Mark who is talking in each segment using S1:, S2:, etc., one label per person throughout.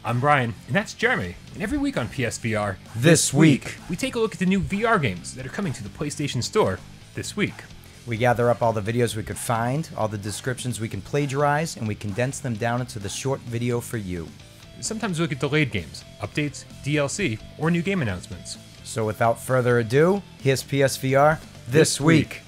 S1: I'm Brian, and that's Jeremy, and every week on PSVR,
S2: This week,
S1: we take a look at the new VR games that are coming to the PlayStation Store this week.
S2: we gather up all the videos we could find, all the descriptions we can plagiarize, and we condense them down into the short video for you.
S1: Sometimes we look at delayed games, updates, DLC, or new game announcements.
S2: So without further ado, here's PSVR This Week.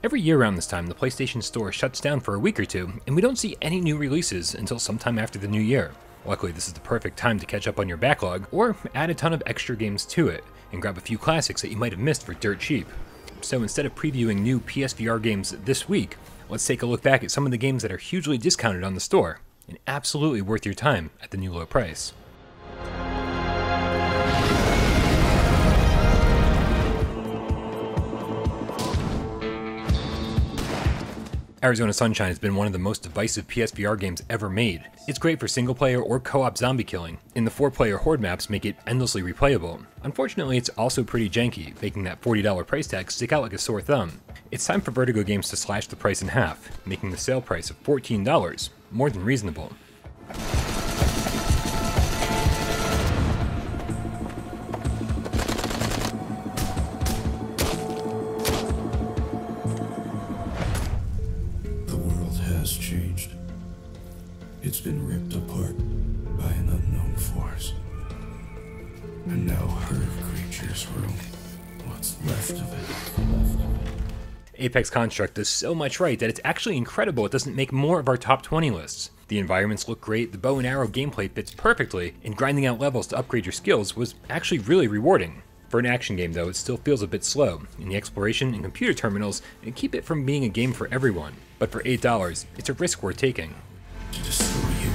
S1: Every year around this time, the PlayStation Store shuts down for a week or two, and we don't see any new releases until sometime after the new year. Luckily, this is the perfect time to catch up on your backlog, or add a ton of extra games to it, and grab a few classics that you might have missed for dirt cheap. So instead of previewing new PSVR games this week, let's take a look back at some of the games that are hugely discounted on the store, and absolutely worth your time at the new low price. Arizona Sunshine has been one of the most divisive PSVR games ever made. It's great for single-player or co-op zombie killing, and the 4-player horde maps make it endlessly replayable. Unfortunately, it's also pretty janky, making that $40 price tag stick out like a sore thumb. It's time for Vertigo Games to slash the price in half, making the sale price of $14 more than reasonable.
S3: Changed. It's been ripped apart by an unknown force. And now herd creatures rule what's left of it.
S1: Apex Construct does so much right that it's actually incredible it doesn't make more of our top 20 lists. The environments look great, the bow and arrow gameplay fits perfectly, and grinding out levels to upgrade your skills was actually really rewarding. For an action game though, it still feels a bit slow, and the exploration and computer terminals keep it from being a game for everyone. But for $8, it's a risk worth taking.
S3: To destroy you.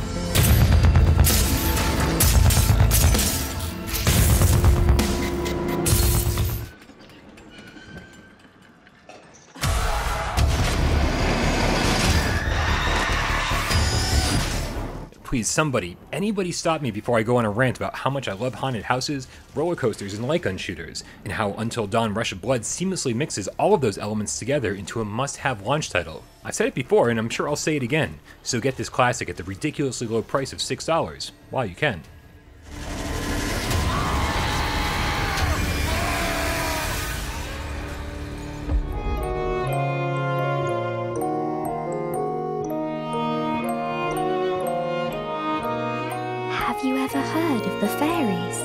S1: Please, somebody, anybody stop me before I go on a rant about how much I love haunted houses, roller coasters, and light gun shooters, and how Until Dawn Rush of Blood seamlessly mixes all of those elements together into a must-have launch title. I've said it before, and I'm sure I'll say it again, so get this classic at the ridiculously low price of $6, while you can.
S4: Have you ever heard of the fairies?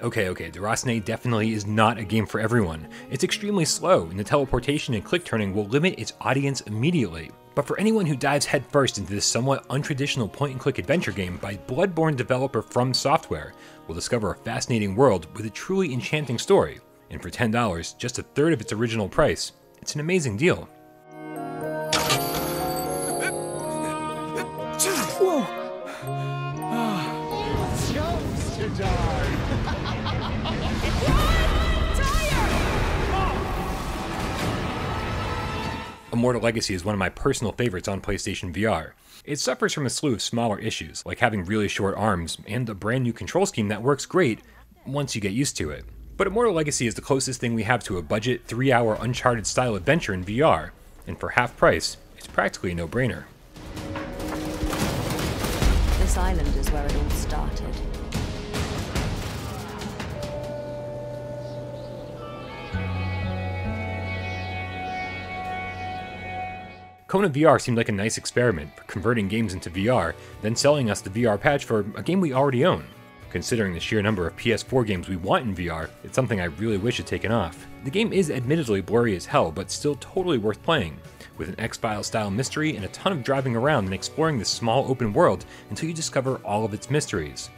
S1: Okay, Derosne definitely is not a game for everyone. It's extremely slow, and the teleportation and click turning will limit its audience immediately. But for anyone who dives headfirst into this somewhat untraditional point-and-click adventure game by Bloodborne developer From Software, will discover a fascinating world with a truly enchanting story. And for $10, just a third of its original price, it's an amazing deal.
S4: Whoa!
S1: Immortal Legacy is one of my personal favorites on PlayStation VR. It suffers from a slew of smaller issues, like having really short arms, and a brand new control scheme that works great once you get used to it. But Immortal Legacy is the closest thing we have to a budget, 3-hour Uncharted style adventure in VR, and for half price, it's practically a no-brainer.
S5: This island is where it all started.
S1: KONA VR seemed like a nice experiment for converting games into VR, then selling us the VR patch for a game we already own. Considering the sheer number of PS4 games we want in VR, it's something I really wish had taken off. The game is admittedly blurry as hell, but still totally worth playing, with an X-Files style mystery and a ton of driving around and exploring this small open world until you discover all of its mysteries.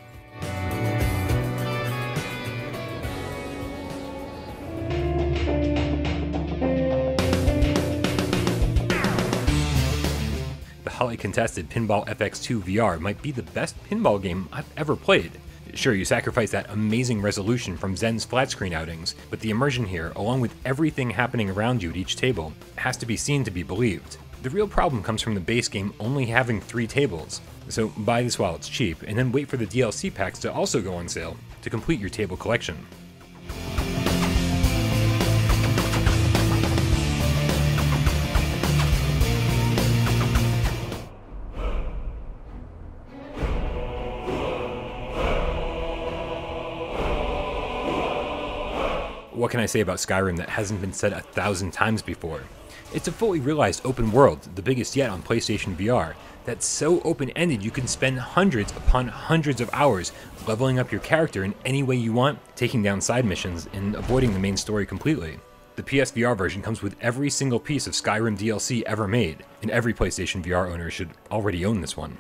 S1: The highly contested Pinball FX2 VR might be the best pinball game I've ever played. Sure, you sacrifice that amazing resolution from Zen's flat screen outings, but the immersion here, along with everything happening around you at each table, has to be seen to be believed. The real problem comes from the base game only having 3 tables. So buy this while it's cheap, and then wait for the DLC packs to also go on sale to complete your table collection. What can I say about Skyrim that hasn't been said 1,000 times before? It's a fully realized open world, the biggest yet on PlayStation VR, that's so open-ended you can spend hundreds upon hundreds of hours leveling up your character in any way you want, taking down side missions, and avoiding the main story completely. The PSVR version comes with every single piece of Skyrim DLC ever made, and every PlayStation VR owner should already own this one.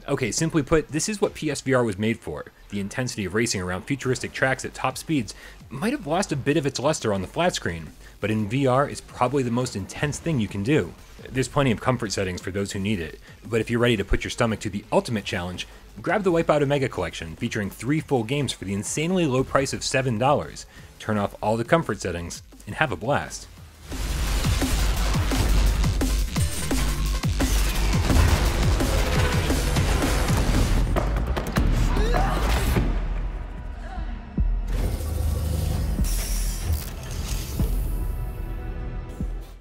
S1: Okay, simply put, this is what PSVR was made for. The intensity of racing around futuristic tracks at top speeds might have lost a bit of its luster on the flat screen, but in VR, it's probably the most intense thing you can do. There's plenty of comfort settings for those who need it, but if you're ready to put your stomach to the ultimate challenge, grab the WIPEOUT Omega Collection, featuring 3 full games for the insanely low price of $7. Turn off all the comfort settings, and have a blast.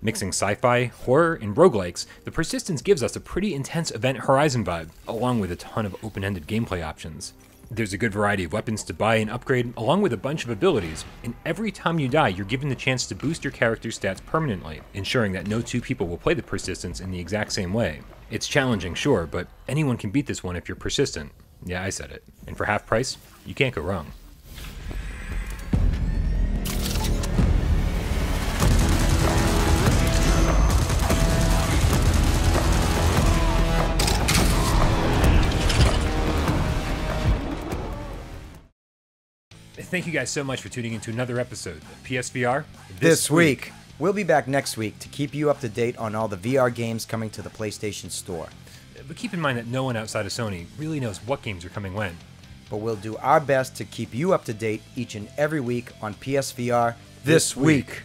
S1: Mixing sci-fi, horror, and roguelikes, the Persistence gives us a pretty intense Event Horizon vibe, along with a ton of open-ended gameplay options. There's a good variety of weapons to buy and upgrade, along with a bunch of abilities, and every time you die you're given the chance to boost your character's stats permanently, ensuring that no 2 people will play the Persistence in the exact same way. It's challenging, sure, but anyone can beat this one if you're persistent. Yeah, I said it. And for half price, you can't go wrong. Thank you guys so much for tuning into another episode of PSVR
S2: This week. We'll be back next week to keep you up to date on all the VR games coming to the PlayStation Store.
S1: But keep in mind that no one outside of Sony really knows what games are coming when.
S2: But we'll do our best to keep you up to date each and every week on PSVR This Week.